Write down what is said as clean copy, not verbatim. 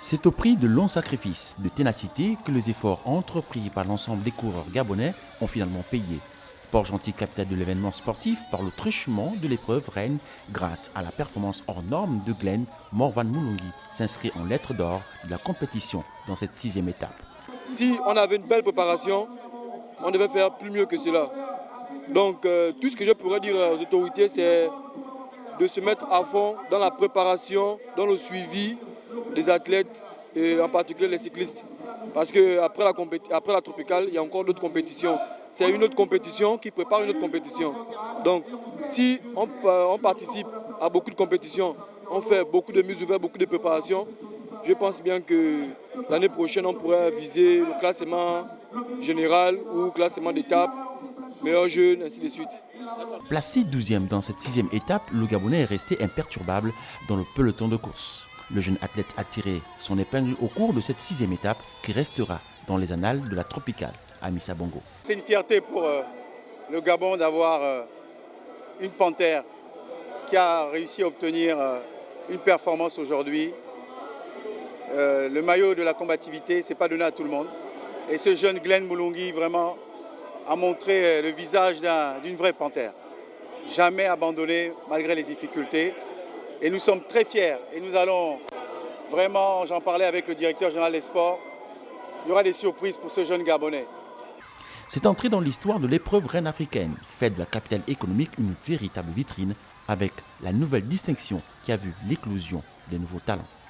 C'est au prix de longs sacrifices, de ténacité que les efforts entrepris par l'ensemble des coureurs gabonais ont finalement payé. Port-Gentil, capitale de l'événement sportif, par le truchement de l'épreuve reine grâce à la performance hors norme de Glenn Morvan Moulungi, s'inscrit en lettres d'or de la compétition dans cette 6e étape. Si on avait une belle préparation, on devait faire plus mieux que cela. Donc tout ce que je pourrais dire aux autorités, c'est de se mettre à fond dans la préparation, dans le suivi des athlètes et en particulier les cyclistes. Parce qu'après la tropicale, il y a encore d'autres compétitions. C'est une autre compétition qui prépare une autre compétition. Donc si on participe à beaucoup de compétitions, on fait beaucoup de mises ouvertes, beaucoup de préparations, je pense bien que l'année prochaine, on pourrait viser le classement général ou classement d'étape, meilleur jeune, ainsi de suite. Placé 12e dans cette 6e étape, le Gabonais est resté imperturbable dans le peloton de course. Le jeune athlète a tiré son épingle au cours de cette 6e étape qui restera dans les annales de la tropicale à Missa Bongo. C'est une fierté pour le Gabon d'avoir une panthère qui a réussi à obtenir une performance aujourd'hui. Le maillot de la combativité, ce n'est pas donné à tout le monde. Et ce jeune Glenn Moulungi vraiment a montré le visage d'une vraie panthère. Jamais abandonné malgré les difficultés. Et nous sommes très fiers. Et nous allons vraiment, j'en parlais avec le directeur général des sports, il y aura des surprises pour ce jeune Gabonais. C'est entré dans l'histoire de l'épreuve reine africaine, faite de la capitale économique une véritable vitrine avec la nouvelle distinction qui a vu l'éclosion des nouveaux talents.